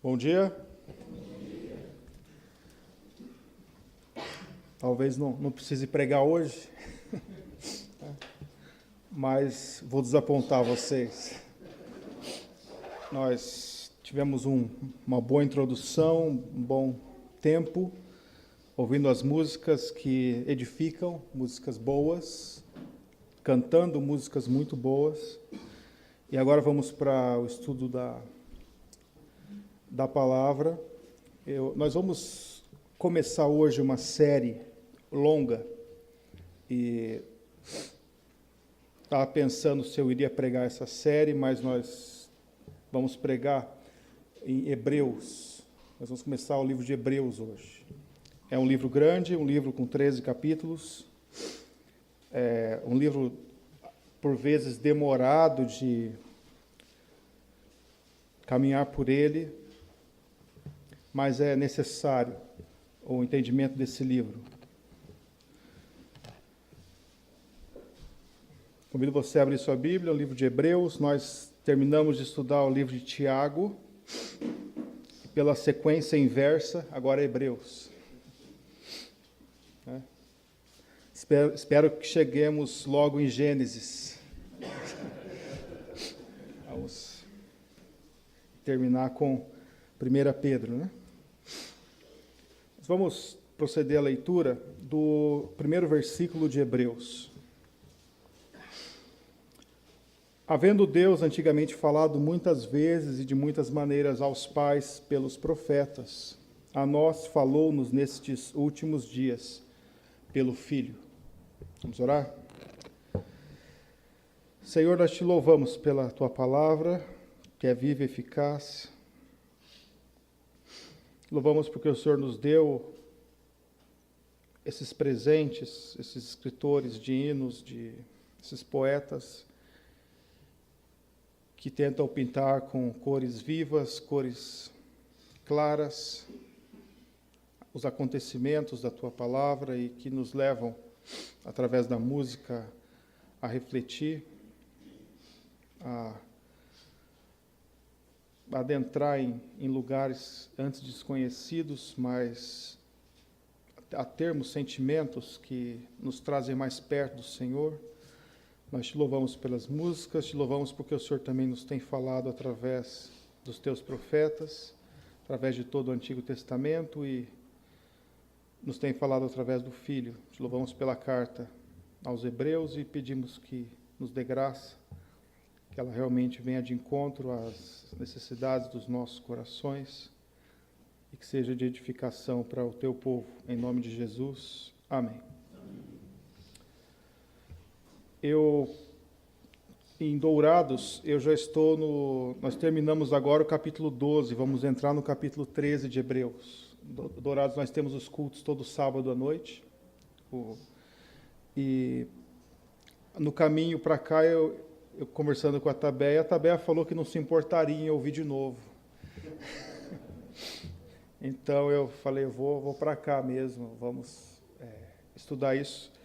Bom dia. Talvez não precise pregar hoje, mas vou desapontar vocês. Nós tivemos uma boa introdução, um bom tempo, ouvindo as músicas que edificam, músicas boas, cantando músicas muito boas. E agora vamos para o estudo da palavra. Nós vamos começar hoje uma série longa e estava pensando se eu iria pregar essa série, mas nós vamos pregar em Hebreus. Nós vamos começar o livro de Hebreus hoje. É um livro grande, um livro com 13 capítulos, um livro por vezes demorado de caminhar por ele, mas é necessário o entendimento desse livro. Convido você a abrir sua Bíblia, o livro de Hebreus. Nós terminamos de estudar o livro de Tiago, pela sequência inversa, agora é Hebreus. Espero que cheguemos logo em Gênesis. Vamos terminar com 1 Pedro, né? Vamos proceder à leitura do primeiro versículo de Hebreus. Havendo Deus antigamente falado muitas vezes e de muitas maneiras aos pais pelos profetas, a nós falou-nos nestes últimos dias pelo Filho. Vamos orar? Senhor, nós te louvamos pela tua palavra, que é viva e eficaz. Louvamos porque o Senhor nos deu esses presentes, esses escritores de hinos, esses poetas que tentam pintar com cores vivas, cores claras, os acontecimentos da tua palavra e que nos levam, através da música, a refletir, a adentrar em lugares antes desconhecidos, mas a termos sentimentos que nos trazem mais perto do Senhor. Nós te louvamos pelas músicas, te louvamos porque o Senhor também nos tem falado através dos teus profetas, através de todo o Antigo Testamento e nos tem falado através do Filho. Te louvamos pela carta aos Hebreus e pedimos que nos dê graça, que ela realmente venha de encontro às necessidades dos nossos corações e que seja de edificação para o teu povo. Em nome de Jesus. Amém. Em Dourados, eu já estou nós terminamos agora o capítulo 12, vamos entrar no capítulo 13 de Hebreus. Dourados nós temos os cultos todo sábado à noite. E no caminho para cá, eu conversando com a Tabeia falou que não se importaria em ouvir de novo. Então eu falei, vou para cá mesmo, vamos estudar isso.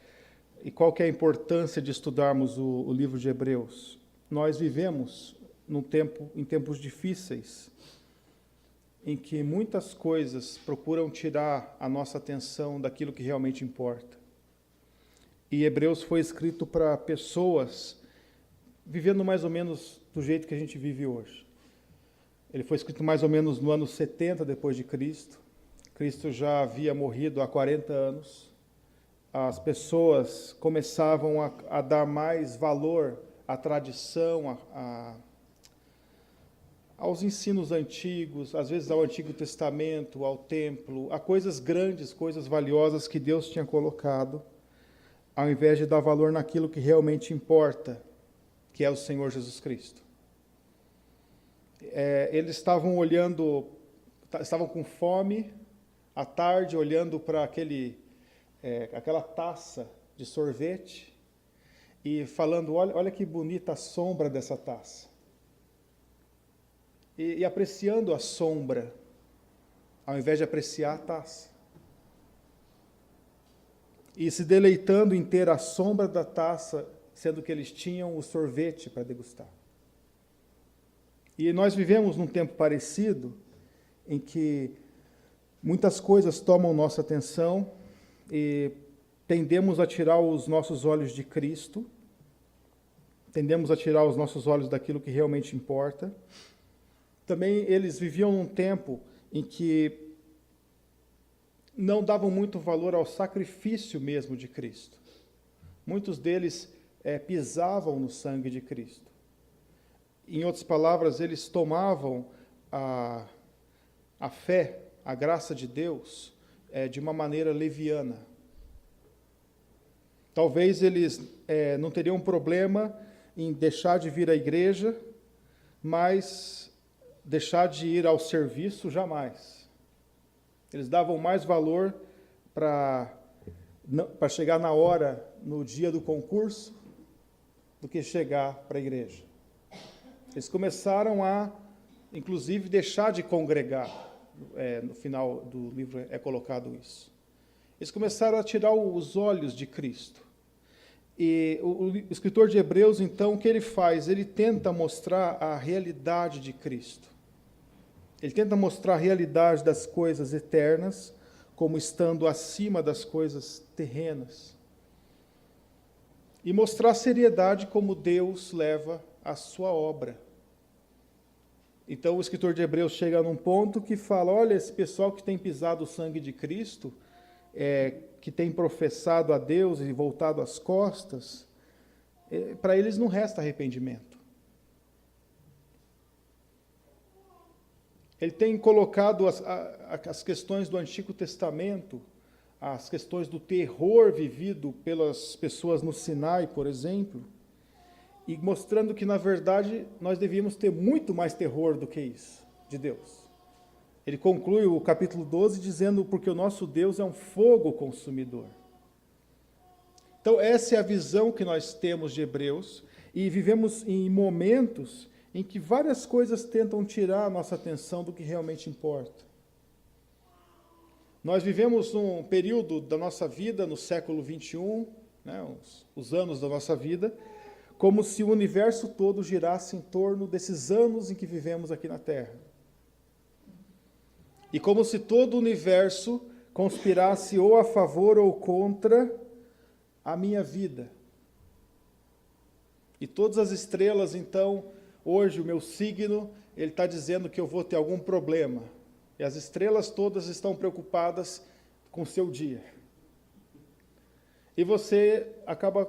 E qual que é a importância de estudarmos o livro de Hebreus? Nós vivemos em tempos difíceis, em que muitas coisas procuram tirar a nossa atenção daquilo que realmente importa. E Hebreus foi escrito para pessoas vivendo mais ou menos do jeito que a gente vive hoje. Ele foi escrito mais ou menos no ano 70 depois de Cristo. Cristo já havia morrido há 40 anos. As pessoas começavam a dar mais valor à tradição, aos ensinos antigos, às vezes ao Antigo Testamento, ao templo, a coisas grandes, coisas valiosas que Deus tinha colocado, ao invés de dar valor naquilo que realmente importa, que é o Senhor Jesus Cristo. Eles estavam estavam com fome, à tarde, olhando para aquela taça de sorvete e falando, olha que bonita a sombra dessa taça. E apreciando a sombra, ao invés de apreciar a taça. E se deleitando em ter a sombra da taça, sendo que eles tinham o sorvete para degustar. E nós vivemos num tempo parecido, em que muitas coisas tomam nossa atenção e tendemos a tirar os nossos olhos de Cristo, tendemos a tirar os nossos olhos daquilo que realmente importa. Também eles viviam num tempo em que não davam muito valor ao sacrifício mesmo de Cristo. Muitos deles pisavam no sangue de Cristo. Em outras palavras, eles tomavam a fé, a graça de Deus, de uma maneira leviana. Talvez eles não teriam problema em deixar de vir à igreja, mas deixar de ir ao serviço, jamais. Eles davam mais valor para chegar na hora, no dia do concurso, do que chegar para a igreja. Eles começaram a, inclusive, deixar de congregar. No final do livro é colocado isso. Eles começaram a tirar os olhos de Cristo. E o escritor de Hebreus, então, o que ele faz? Ele tenta mostrar a realidade de Cristo. Ele tenta mostrar a realidade das coisas eternas como estando acima das coisas terrenas. E mostrar a seriedade como Deus leva a sua obra. Então o escritor de Hebreus chega num ponto que fala, olha, esse pessoal que tem pisado o sangue de Cristo, que tem professado a Deus e voltado as costas, para eles não resta arrependimento. Ele tem colocado as questões do Antigo Testamento, as questões do terror vivido pelas pessoas no Sinai, por exemplo, e mostrando que, na verdade, nós devíamos ter muito mais terror do que isso, de Deus. Ele conclui o capítulo 12 dizendo, porque o nosso Deus é um fogo consumidor. Então, essa é a visão que nós temos de Hebreus, e vivemos em momentos em que várias coisas tentam tirar a nossa atenção do que realmente importa. Nós vivemos um período da nossa vida, no século XXI, né, os anos da nossa vida, como se o universo todo girasse em torno desses anos em que vivemos aqui na Terra. E como se todo o universo conspirasse ou a favor ou contra a minha vida. E todas as estrelas, então, hoje o meu signo, ele está dizendo que eu vou ter algum problema. E as estrelas todas estão preocupadas com o seu dia. E você acaba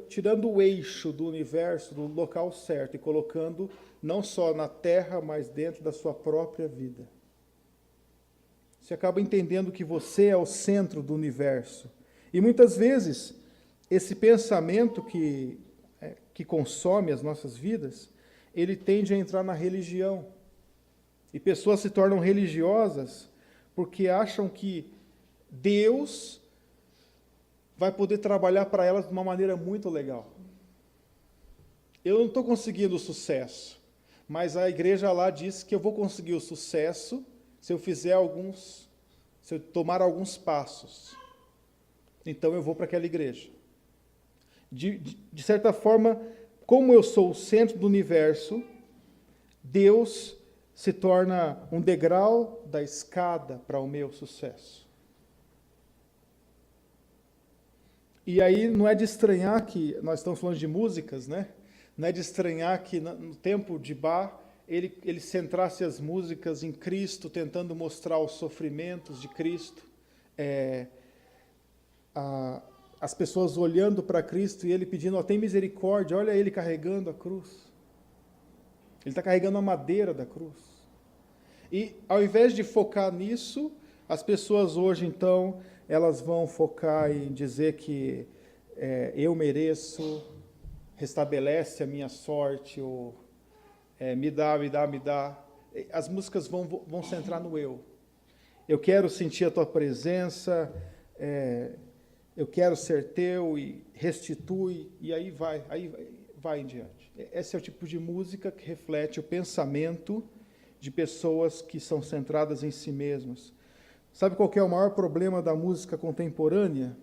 tirando o eixo do universo do local certo e colocando não só na Terra, mas dentro da sua própria vida. Você acaba entendendo que você é o centro do universo. E muitas vezes, esse pensamento que consome as nossas vidas, ele tende a entrar na religião. E pessoas se tornam religiosas porque acham que Deus vai poder trabalhar para elas de uma maneira muito legal. Eu não estou conseguindo o sucesso, mas a igreja lá diz que eu vou conseguir o sucesso se eu tomar alguns passos. Então eu vou para aquela igreja. De certa forma, como eu sou o centro do universo, Deus se torna um degrau da escada para o meu sucesso. E aí não é de estranhar que, nós estamos falando de músicas, né? Não é de estranhar que no tempo de Bach, ele centrasse as músicas em Cristo, tentando mostrar os sofrimentos de Cristo, as pessoas olhando para Cristo e ele pedindo, tem misericórdia, olha ele carregando a cruz. Ele está carregando a madeira da cruz. E ao invés de focar nisso, as pessoas hoje, então, elas vão focar em dizer que eu mereço, restabelece a minha sorte, ou me dá. As músicas vão centrar no eu. Eu quero sentir a tua presença, eu quero ser teu, e restitui, e aí vai em diante. Esse é o tipo de música que reflete o pensamento de pessoas que são centradas em si mesmas. Sabe qual que é o maior problema da música contemporânea?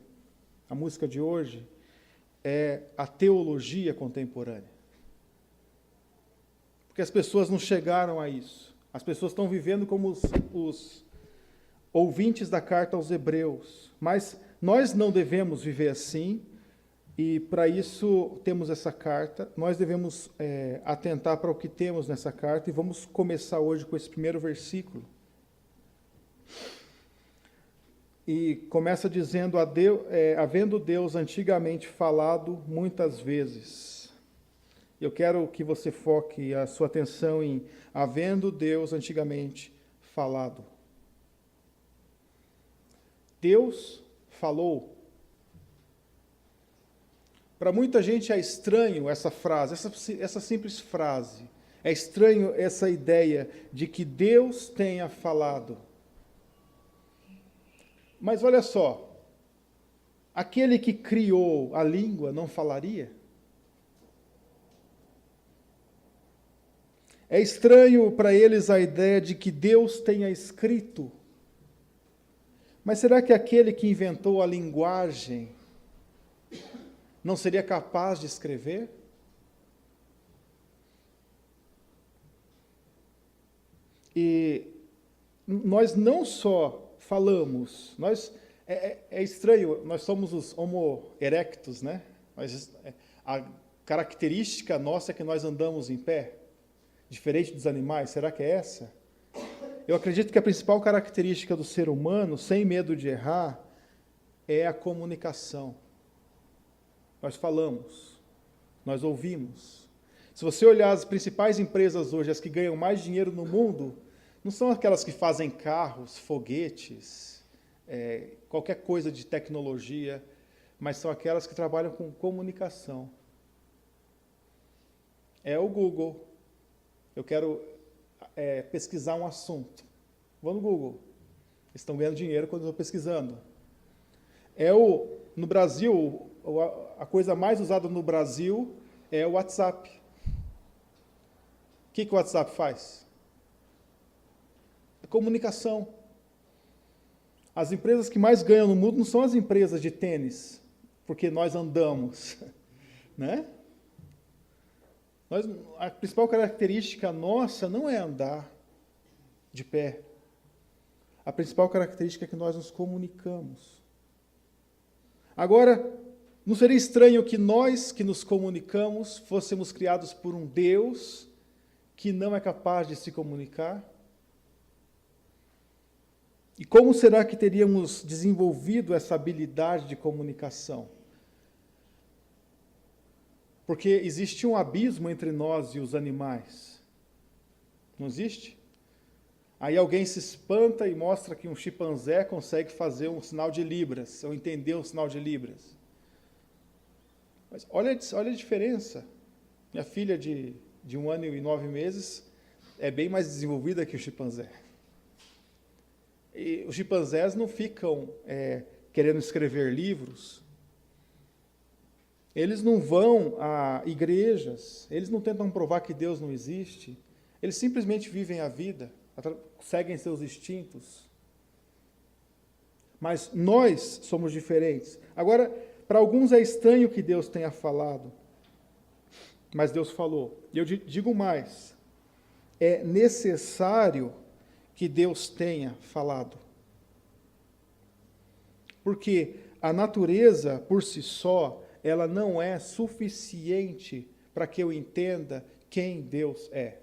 A música de hoje é a teologia contemporânea. Porque as pessoas não chegaram a isso. As pessoas estão vivendo como os ouvintes da carta aos Hebreus. Mas nós não devemos viver assim, e para isso temos essa carta. Nós devemos atentar para o que temos nessa carta, e vamos começar hoje com esse primeiro versículo. E começa dizendo, havendo Deus antigamente falado muitas vezes. Eu quero que você foque a sua atenção em havendo Deus antigamente falado. Deus falou. Para muita gente é estranho essa frase, essa simples frase. É estranho essa ideia de que Deus tenha falado. Mas olha só, aquele que criou a língua não falaria? É estranho para eles a ideia de que Deus tenha escrito. Mas será que aquele que inventou a linguagem não seria capaz de escrever? E nós não só falamos, é estranho, nós somos os Homo erectus, né? A característica nossa é que nós andamos em pé, diferente dos animais. Será que é essa? Eu acredito que a principal característica do ser humano, sem medo de errar, é a comunicação. Nós falamos, nós ouvimos. Se você olhar as principais empresas hoje, as que ganham mais dinheiro no mundo, não são aquelas que fazem carros, foguetes, qualquer coisa de tecnologia, mas são aquelas que trabalham com comunicação. É o Google. Eu quero pesquisar um assunto. Vou no Google. Eles estão ganhando dinheiro quando eu estou pesquisando. No Brasil, a coisa mais usada no Brasil é o WhatsApp. O que o WhatsApp faz? Comunicação. As empresas que mais ganham no mundo não são as empresas de tênis, porque nós andamos, né? A principal característica nossa não é andar de pé. A principal característica é que nós nos comunicamos. Agora, não seria estranho que nós que nos comunicamos fôssemos criados por um Deus que não é capaz de se comunicar? E como será que teríamos desenvolvido essa habilidade de comunicação? Porque existe um abismo entre nós e os animais. Não existe? Aí alguém se espanta e mostra que um chimpanzé consegue fazer um sinal de libras, ou entender um sinal de libras. Mas olha a diferença. Minha filha de 1 ano e 9 meses é bem mais desenvolvida que o chimpanzé. E os chimpanzés não ficam querendo escrever livros. Eles não vão a igrejas, eles não tentam provar que Deus não existe. Eles simplesmente vivem a vida, seguem seus instintos. Mas nós somos diferentes. Agora, para alguns é estranho que Deus tenha falado, mas Deus falou. E eu digo mais, é necessário que Deus tenha falado. Porque a natureza, por si só, ela não é suficiente para que eu entenda quem Deus é.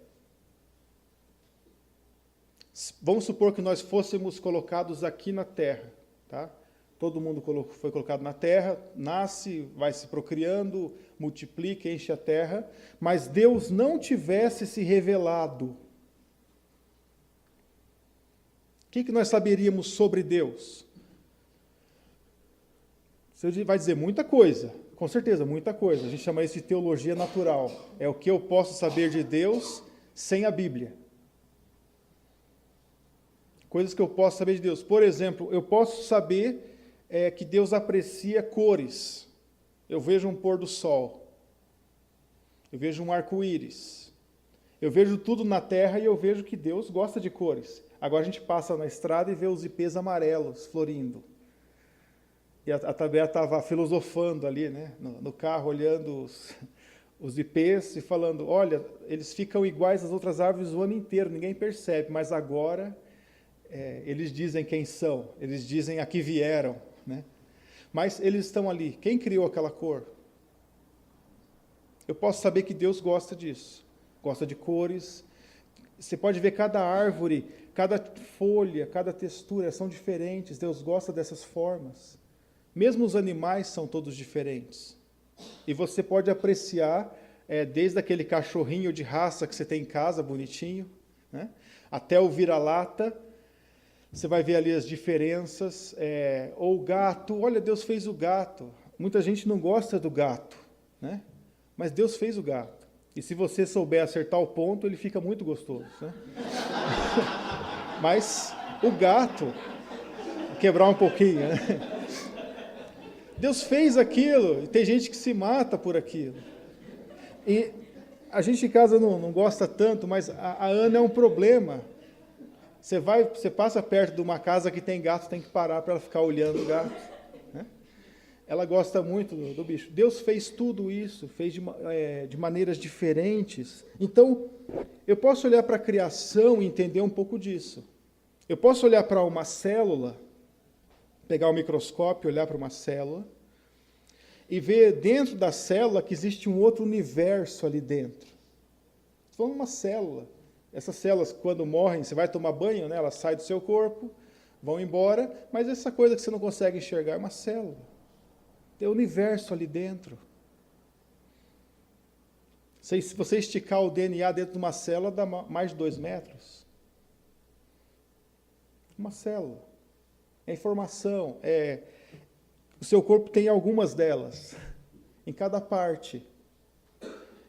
Vamos supor que nós fôssemos colocados aqui na Terra, tá? Todo mundo foi colocado na Terra, nasce, vai se procriando, multiplica, enche a Terra, mas Deus não tivesse se revelado. O que nós saberíamos sobre Deus? Você vai dizer muita coisa, com certeza, muita coisa. A gente chama isso de teologia natural. É o que eu posso saber de Deus sem a Bíblia. Coisas que eu posso saber de Deus. Por exemplo, eu posso saber que Deus aprecia cores. Eu vejo um pôr do sol. Eu vejo um arco-íris. Eu vejo tudo na terra e eu vejo que Deus gosta de cores. Agora a gente passa na estrada e vê os ipês amarelos florindo. E a Tabea estava filosofando ali, né, no carro, olhando os ipês e falando, olha, eles ficam iguais às outras árvores o ano inteiro, ninguém percebe, mas agora eles dizem quem são, eles dizem a que vieram, né? Mas eles estão ali. Quem criou aquela cor? Eu posso saber que Deus gosta disso, gosta de cores. Você pode ver cada árvore, cada folha, cada textura são diferentes, Deus gosta dessas formas. Mesmo os animais são todos diferentes. E você pode apreciar, desde aquele cachorrinho de raça que você tem em casa, bonitinho, né, até o vira-lata, você vai ver ali as diferenças. Ou o gato, olha, Deus fez o gato. Muita gente não gosta do gato, né, mas Deus fez o gato. E se você souber acertar o ponto, ele fica muito gostoso, né? Mas o gato, quebrar um pouquinho, né? Deus fez aquilo, e tem gente que se mata por aquilo. E a gente em casa não gosta tanto, mas a Ana é um problema. Você passa perto de uma casa que tem gato, tem que parar para ela ficar olhando o gato, né? Ela gosta muito do bicho. Deus fez tudo isso, fez de maneiras diferentes. Então, eu posso olhar para a criação e entender um pouco disso. Eu posso olhar para uma célula, pegar o microscópio, olhar para uma célula, e ver dentro da célula que existe um outro universo ali dentro. Estou falando uma célula. Essas células, quando morrem, você vai tomar banho, né? Elas saem do seu corpo, vão embora, mas essa coisa que você não consegue enxergar é uma célula. Tem um universo ali dentro. Se você esticar o DNA dentro de uma célula, dá mais de 2 metros. Uma célula. É informação. O seu corpo tem algumas delas, em cada parte.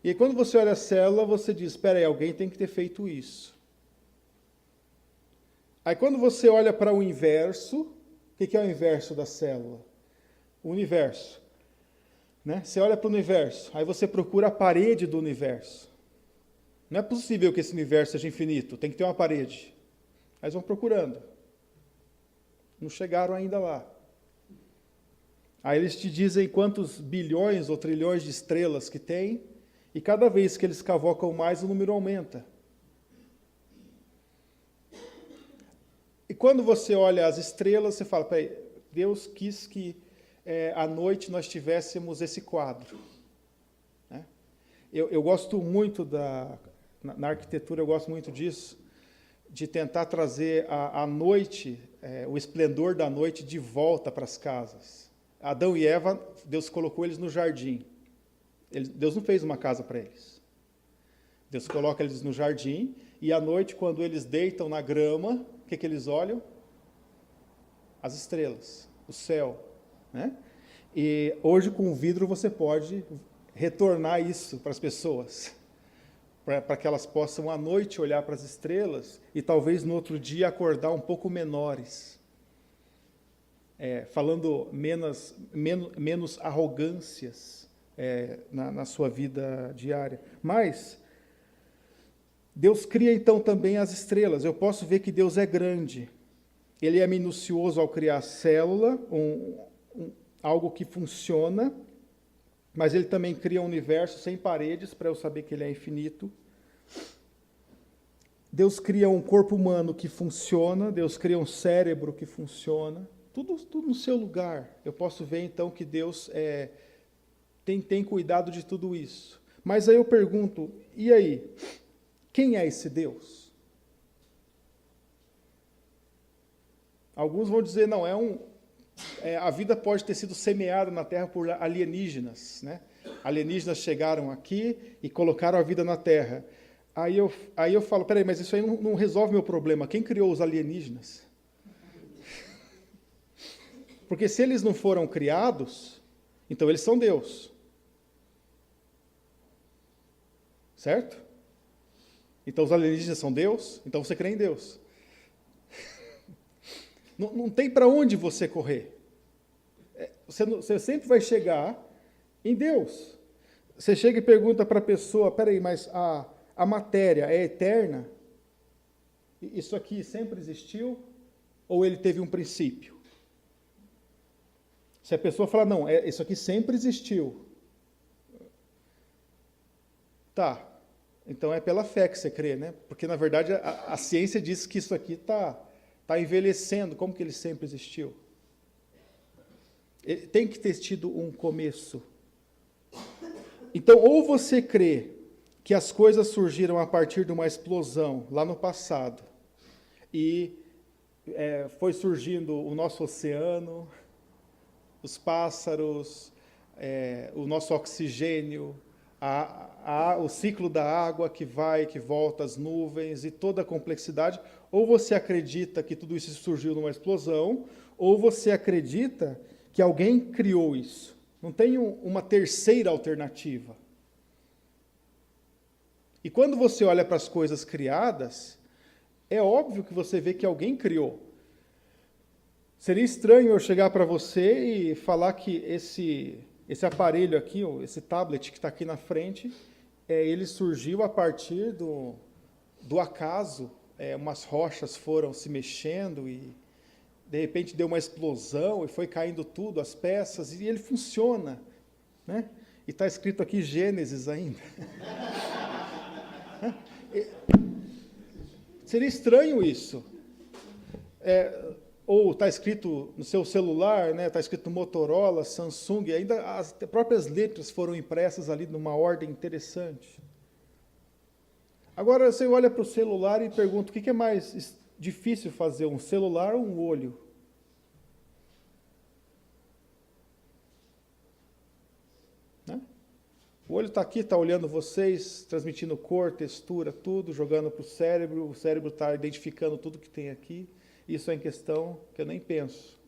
E aí, quando você olha a célula, você diz, espera aí, alguém tem que ter feito isso. Aí quando você olha para o inverso, o que é o inverso da célula? O universo, né? Você olha para o universo, aí você procura a parede do universo. Não é possível que esse universo seja infinito, tem que ter uma parede. Aí eles vão procurando. Não chegaram ainda lá. Aí eles te dizem quantos bilhões ou trilhões de estrelas que tem, e cada vez que eles cavocam mais, o número aumenta. E quando você olha as estrelas, você fala, peraí, Deus quis que à noite nós tivéssemos esse quadro, né? Eu gosto muito na arquitetura, eu gosto muito disso, de tentar trazer a noite, o esplendor da noite de volta para as casas. Adão e Eva, Deus colocou eles no jardim. Deus não fez uma casa para eles. Deus coloca eles no jardim, e à noite, quando eles deitam na grama, o que eles olham? As estrelas, o céu, né? E hoje, com o vidro, você pode retornar isso para as pessoas, para que elas possam, à noite, olhar para as estrelas e talvez no outro dia acordar um pouco menores. Falando menos arrogâncias na sua vida diária. Mas Deus cria então também as estrelas. Eu posso ver que Deus é grande. Ele é minucioso ao criar a célula, algo que funciona, mas ele também cria um universo sem paredes, para eu saber que ele é infinito. Deus cria um corpo humano que funciona, Deus cria um cérebro que funciona, tudo no seu lugar. Eu posso ver então que Deus tem cuidado de tudo isso. Mas aí eu pergunto, e aí? Quem é esse Deus? Alguns vão dizer, não, a vida pode ter sido semeada na Terra por alienígenas, né? Alienígenas chegaram aqui e colocaram a vida na Terra. Aí eu falo, peraí, mas isso aí não resolve meu problema. Quem criou os alienígenas? Porque se eles não foram criados, então eles são Deus. Certo? Então os alienígenas são Deus, então você crê em Deus. Não tem para onde você correr. Você sempre vai chegar em Deus. Você chega e pergunta para a pessoa, peraí, mas a matéria é eterna? Isso aqui sempre existiu? Ou ele teve um princípio? Se a pessoa falar, não, isso aqui sempre existiu. Tá. Então é pela fé que você crê, né? Porque, na verdade, a ciência diz que isso aqui tá envelhecendo. Como que ele sempre existiu? Ele tem que ter tido um começo. Então, ou você crê que as coisas surgiram a partir de uma explosão lá no passado, e foi surgindo o nosso oceano, os pássaros, o nosso oxigênio, o ciclo da água que vai, que volta, as nuvens e toda a complexidade, ou você acredita que tudo isso surgiu numa explosão, ou você acredita que alguém criou isso. Não tem uma terceira alternativa. E quando você olha para as coisas criadas, é óbvio que você vê que alguém criou. Seria estranho eu chegar para você e falar que esse aparelho aqui, esse tablet que está aqui na frente, ele surgiu a partir do acaso. Umas rochas foram se mexendo e, de repente, deu uma explosão e foi caindo tudo, as peças, e ele funciona. Né? E está escrito aqui Gênesis ainda. Seria estranho isso. Ou está escrito no seu celular, né? Está escrito Motorola, Samsung, ainda as próprias letras foram impressas ali numa ordem interessante. Agora você olha para o celular e pergunta, o que é mais difícil fazer, um celular ou um olho? Né? O olho está aqui, está olhando vocês, transmitindo cor, textura, tudo, jogando para o cérebro está identificando tudo que tem aqui. Isso é em questão que eu nem penso.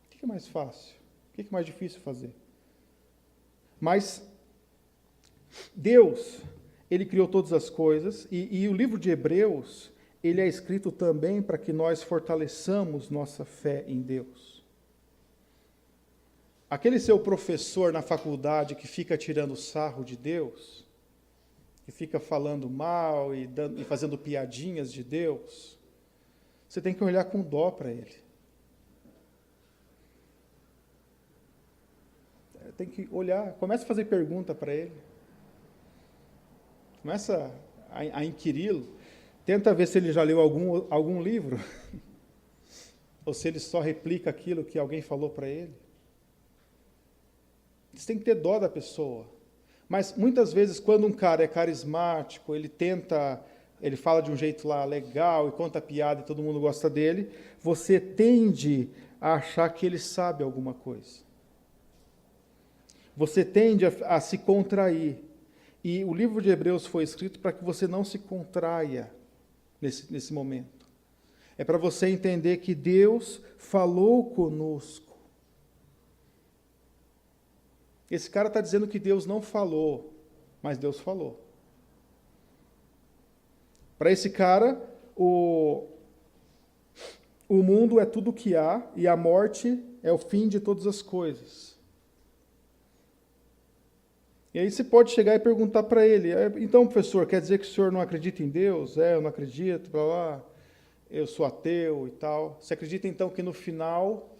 O que é mais fácil? O que é mais difícil fazer? Mas Deus, Ele criou todas as coisas, e o livro de Hebreus, ele é escrito também para que nós fortaleçamos nossa fé em Deus. Aquele seu professor na faculdade que fica tirando sarro de Deus, que fica falando mal e fazendo piadinhas de Deus, você tem que olhar com dó para ele. Tem que olhar, começa a fazer pergunta para ele. Começa a inquiri-lo. Tenta ver se ele já leu algum livro, ou se ele só replica aquilo que alguém falou para ele. Você tem que ter dó da pessoa. Mas, muitas vezes, quando um cara é carismático, ele fala de um jeito lá legal, e conta piada e todo mundo gosta dele, você tende a achar que ele sabe alguma coisa. Você tende a se contrair. E o livro de Hebreus foi escrito para que você não se contraia nesse momento. É para você entender que Deus falou conosco. Esse cara está dizendo que Deus não falou, mas Deus falou. Para esse cara, o mundo é tudo o que há e a morte é o fim de todas as coisas. E aí você pode chegar e perguntar para ele, então, professor, quer dizer que o senhor não acredita em Deus? Eu não acredito, blá, blá, eu sou ateu e tal. Você acredita, então, que no final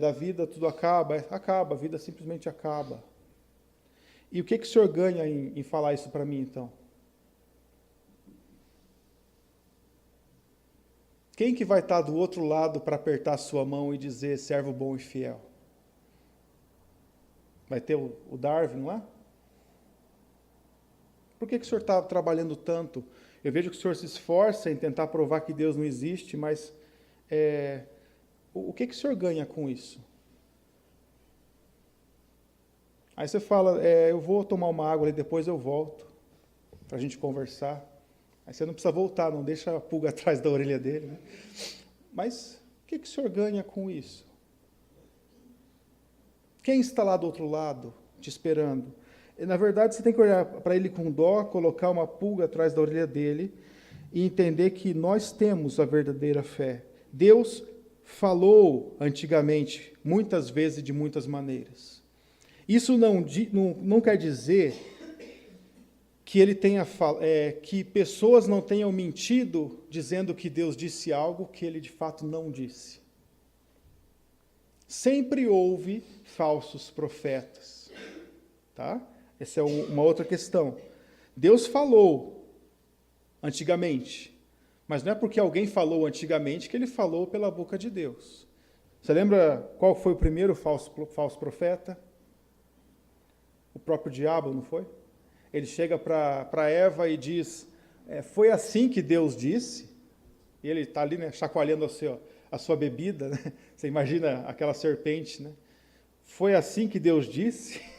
da vida tudo acaba? Acaba, a vida simplesmente acaba. E o que o senhor ganha em falar isso para mim, então? Quem que vai estar do outro lado para apertar a sua mão e dizer servo bom e fiel? Vai ter o Darwin lá? Por que o senhor está trabalhando tanto? Eu vejo que o senhor se esforça em tentar provar que Deus não existe, mas o que o senhor ganha com isso? Aí você fala, eu vou tomar uma água e depois eu volto, para a gente conversar. Aí você não precisa voltar, não deixa a pulga atrás da orelha dele. Né? Mas o que o senhor ganha com isso? Quem está lá do outro lado, te esperando? E, na verdade, você tem que olhar para ele com dó, colocar uma pulga atrás da orelha dele e entender que nós temos a verdadeira fé. Deus falou antigamente, muitas vezes e de muitas maneiras. Isso não quer dizer que que pessoas não tenham mentido dizendo que Deus disse algo que ele de fato não disse. Sempre houve falsos profetas, tá? Essa é uma outra questão. Deus falou antigamente, mas não é porque alguém falou antigamente que ele falou pela boca de Deus. Você lembra qual foi o primeiro falso profeta? O próprio diabo, não foi? Ele chega para Eva e diz, foi assim que Deus disse? E ele está ali, né, chacoalhando a sua bebida, né? Você imagina aquela serpente, né? Foi assim que Deus disse?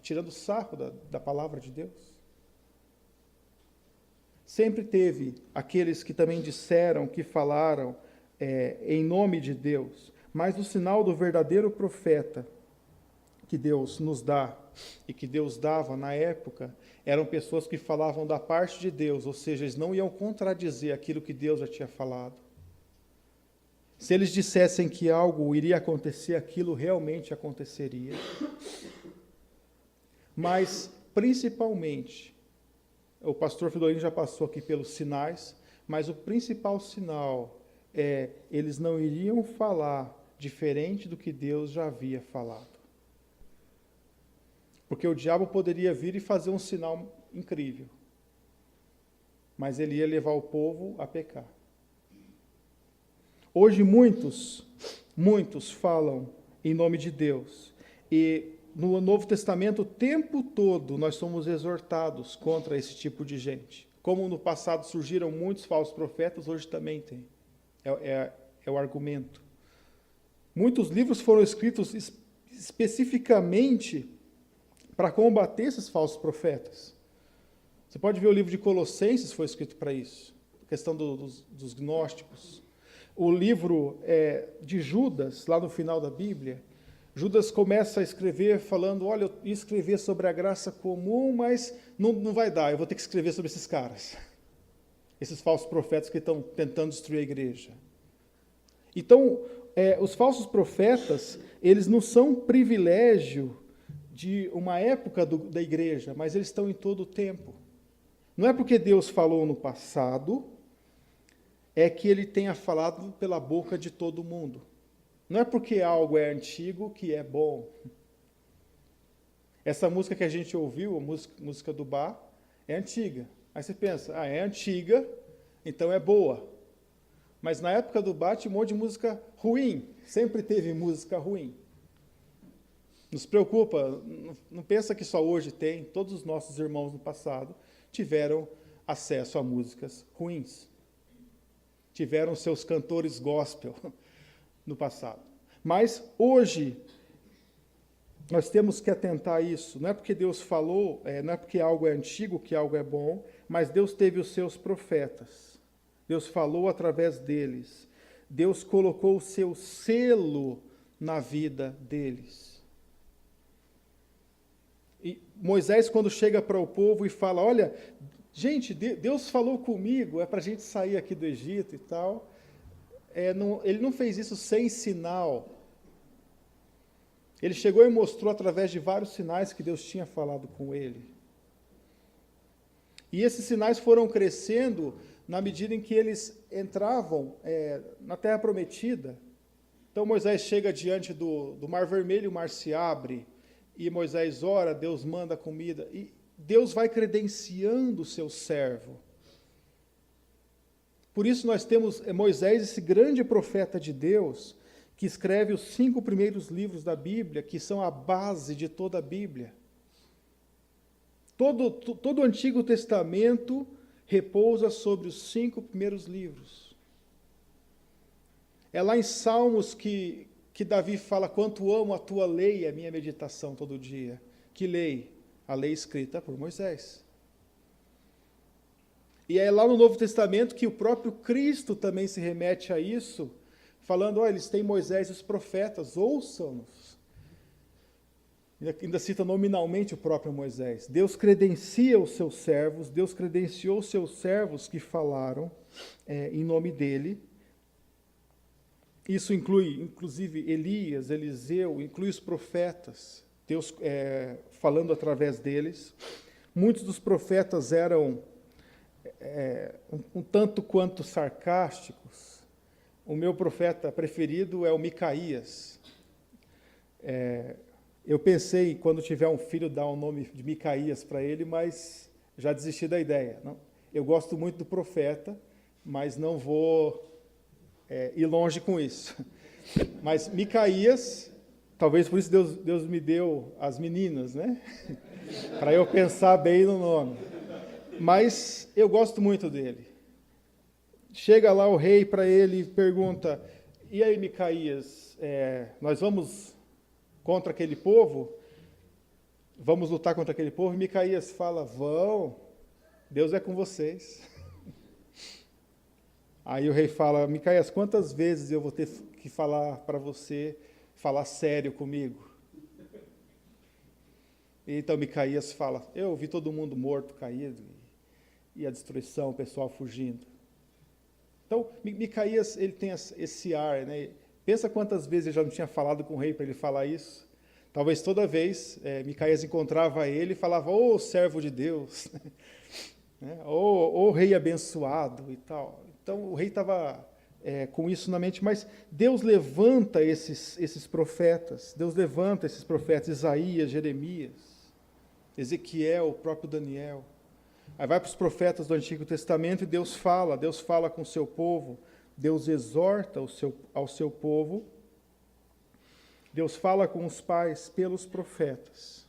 Tirando sarro da palavra de Deus. Sempre teve aqueles que também disseram, que falaram em nome de Deus, mas o sinal do verdadeiro profeta que Deus nos dá e que Deus dava na época, eram pessoas que falavam da parte de Deus, ou seja, eles não iam contradizer aquilo que Deus já tinha falado. Se eles dissessem que algo iria acontecer, aquilo realmente aconteceria. Mas, principalmente, o pastor Fridolin já passou aqui pelos sinais, mas o principal sinal eles não iriam falar diferente do que Deus já havia falado. Porque o diabo poderia vir e fazer um sinal incrível, mas ele ia levar o povo a pecar. Hoje muitos falam em nome de Deus, e no Novo Testamento o tempo todo nós somos exortados contra esse tipo de gente. Como no passado surgiram muitos falsos profetas, hoje também tem. É o argumento. Muitos livros foram escritos especificamente para combater esses falsos profetas. Você pode ver o livro de Colossenses, foi escrito para isso, a questão dos gnósticos. O livro de Judas, lá no final da Bíblia, Judas começa a escrever falando, olha, eu ia escrever sobre a graça comum, mas não vai dar, eu vou ter que escrever sobre esses caras. Esses falsos profetas que estão tentando destruir a igreja. Então, os falsos profetas, eles não são privilégio de uma época da igreja, mas eles estão em todo o tempo. Não é porque Deus falou no passado, é que ele tenha falado pela boca de todo mundo. Não é porque algo é antigo que é bom. Essa música que a gente ouviu, a música do Bach, é antiga. Aí você pensa, é antiga, então é boa. Mas na época do Bach, um monte de música ruim. Sempre teve música ruim. Não se preocupa, não pensa que só hoje tem. Todos os nossos irmãos no passado tiveram acesso a músicas ruins. Tiveram seus cantores gospel no passado. Mas hoje, nós temos que atentar a isso. Não é porque Deus falou, não é porque algo é antigo que algo é bom, mas Deus teve os seus profetas. Deus falou através deles. Deus colocou o seu selo na vida deles. E Moisés, quando chega para o povo e fala, olha, gente, Deus falou comigo, é para a gente sair aqui do Egito e tal. Ele não fez isso sem sinal. Ele chegou e mostrou através de vários sinais que Deus tinha falado com ele. E esses sinais foram crescendo na medida em que eles entravam na Terra Prometida. Então Moisés chega diante do Mar Vermelho, o mar se abre, e Moisés ora, Deus manda comida, e Deus vai credenciando o seu servo. Por isso nós temos Moisés, esse grande profeta de Deus, que escreve os 5 primeiros livros da Bíblia, que são a base de toda a Bíblia. Todo o Antigo Testamento repousa sobre os 5 primeiros livros. É lá em Salmos que Davi fala, quanto amo a tua lei, a minha meditação todo dia. Que lei? A lei escrita por Moisés. E é lá no Novo Testamento que o próprio Cristo também se remete a isso, falando, olha, eles têm Moisés e os profetas, ouçam-nos. Ainda cita nominalmente o próprio Moisés. Deus credencia os seus servos, Deus credenciou os seus servos que falaram em nome dele. Isso inclui, inclusive, Elias, Eliseu, inclui os profetas, Deus falando através deles. Muitos dos profetas eram um tanto quanto sarcásticos. O meu profeta preferido é o Micaías. Eu pensei, quando tiver um filho, dar o nome de Micaías para ele, mas já desisti da ideia. Não? Eu gosto muito do profeta, mas não vou ir longe com isso. Mas Micaías, talvez por isso Deus me deu as meninas, né? Para eu pensar bem no nome. Mas eu gosto muito dele. Chega lá o rei para ele e pergunta, e aí Micaías, nós vamos contra aquele povo? Vamos lutar contra aquele povo? E Micaías fala, vão, Deus é com vocês. Aí o rei fala, Micaías, quantas vezes eu vou ter que falar para você, falar sério comigo? E então Micaías fala, eu vi todo mundo morto, caído, e a destruição, o pessoal fugindo. Então, Micaías, ele tem esse ar, né? Pensa quantas vezes ele já não tinha falado com o rei para ele falar isso. Talvez toda vez Micaías encontrava ele e falava, ô servo de Deus, né? Ô rei abençoado e tal. Então o rei estava com isso na mente, mas Deus levanta esses profetas, Isaías, Jeremias, Ezequiel, o próprio Daniel. Aí vai para os profetas do Antigo Testamento e Deus fala com o seu povo, Deus exorta ao seu povo, Deus fala com os pais pelos profetas.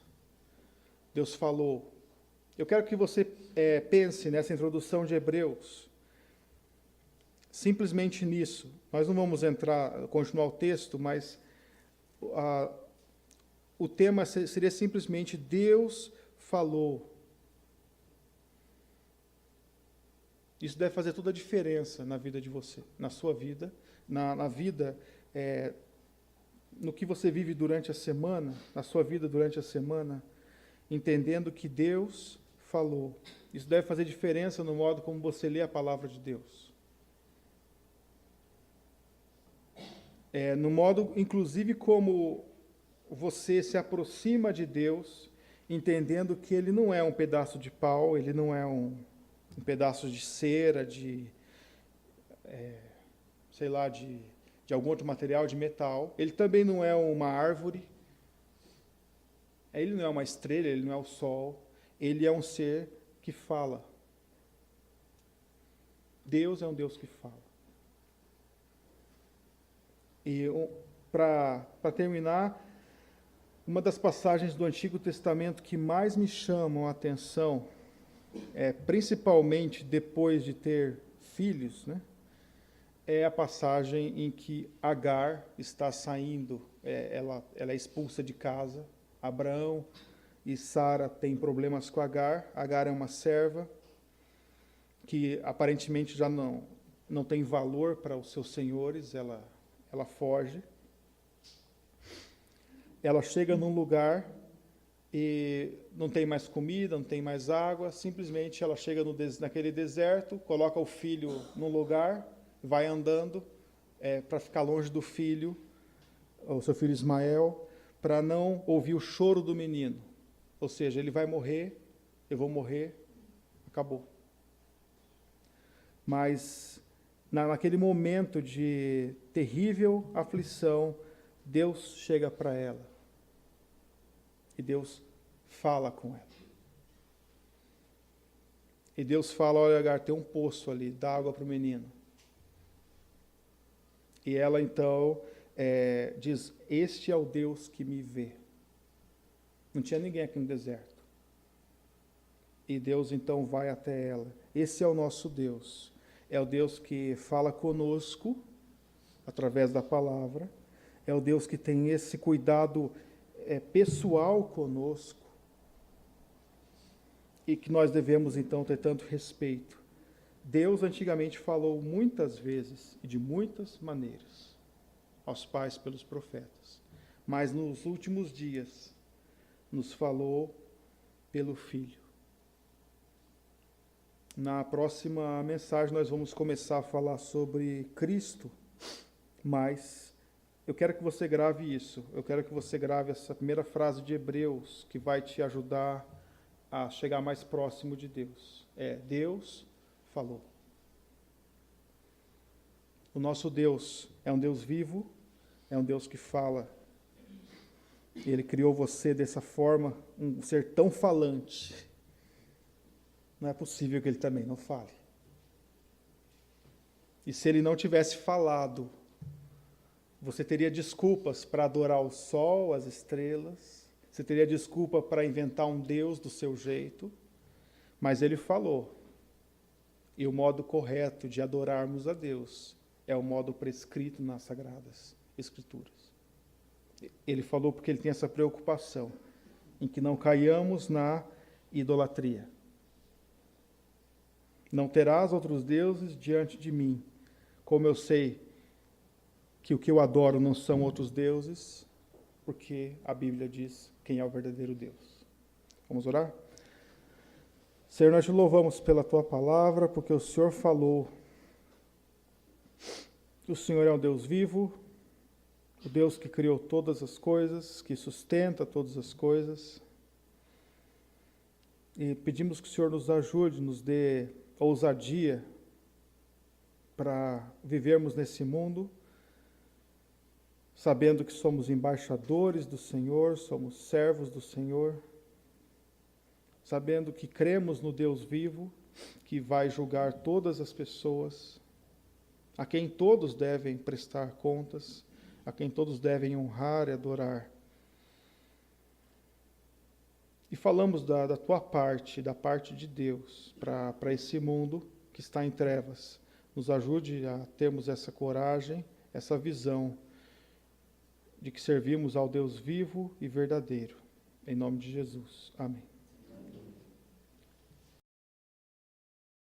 Deus falou. Eu quero que você pense nessa introdução de Hebreus, simplesmente nisso. Nós não vamos continuar o texto, mas o tema seria simplesmente Deus falou. Isso deve fazer toda a diferença na vida de você, na sua vida, na vida, no que você vive durante a semana, na sua vida durante a semana, entendendo que Deus falou. Isso deve fazer diferença no modo como você lê a palavra de Deus. No modo, inclusive, como você se aproxima de Deus, entendendo que Ele não é um pedaço de pau, Ele não é um pedaço de cera, de algum outro material, de metal. Ele também não é uma árvore. Ele não é uma estrela, ele não é o sol. Ele é um ser que fala. Deus é um Deus que fala. E para terminar, uma das passagens do Antigo Testamento que mais me chamam a atenção, principalmente depois de ter filhos, né, é a passagem em que Agar está saindo, ela é expulsa de casa, Abraão e Sara têm problemas com Agar. Agar é uma serva que aparentemente já não tem valor para os seus senhores, ela foge. Ela chega num lugar e não tem mais comida, não tem mais água, simplesmente ela chega naquele deserto, coloca o filho num lugar, vai andando para ficar longe do filho, o seu filho Ismael, para não ouvir o choro do menino. Ou seja, ele vai morrer, eu vou morrer, acabou. Mas naquele momento de terrível aflição, Deus chega para ela. E Deus fala com ela. E Deus fala, olha, Agar, tem um poço ali, dá água para o menino. E ela então diz, este é o Deus que me vê. Não tinha ninguém aqui no deserto. E Deus então vai até ela. Esse é o nosso Deus. É o Deus que fala conosco, através da palavra. É o Deus que tem esse cuidado pessoal conosco. E que nós devemos então ter tanto respeito. Deus antigamente falou muitas vezes e de muitas maneiras aos pais pelos profetas. Mas nos últimos dias nos falou pelo Filho. Na próxima mensagem nós vamos começar a falar sobre Cristo, mas eu quero que você grave isso. Eu quero que você grave essa primeira frase de Hebreus, que vai te ajudar a chegar mais próximo de Deus. Deus falou. O nosso Deus é um Deus vivo, é um Deus que fala. Ele criou você dessa forma, um ser tão falante. Não é possível que ele também não fale. E se ele não tivesse falado, você teria desculpas para adorar o sol, as estrelas, você teria desculpa para inventar um Deus do seu jeito, mas ele falou. E o modo correto de adorarmos a Deus é o modo prescrito nas Sagradas Escrituras. Ele falou porque ele tem essa preocupação em que não caiamos na idolatria. Não terás outros deuses diante de mim. Como eu sei que o que eu adoro não são outros deuses, porque a Bíblia diz quem é o verdadeiro Deus. Vamos orar? Senhor, nós te louvamos pela tua palavra, porque o Senhor falou. O Senhor é um Deus vivo, o Deus que criou todas as coisas, que sustenta todas as coisas. E pedimos que o Senhor nos ajude, nos dê ousadia para vivermos nesse mundo, sabendo que somos embaixadores do Senhor, somos servos do Senhor, sabendo que cremos no Deus vivo, que vai julgar todas as pessoas, a quem todos devem prestar contas, a quem todos devem honrar e adorar. E falamos da tua parte, da parte de Deus, para esse mundo que está em trevas. Nos ajude a termos essa coragem, essa visão de que servimos ao Deus vivo e verdadeiro. Em nome de Jesus. Amém.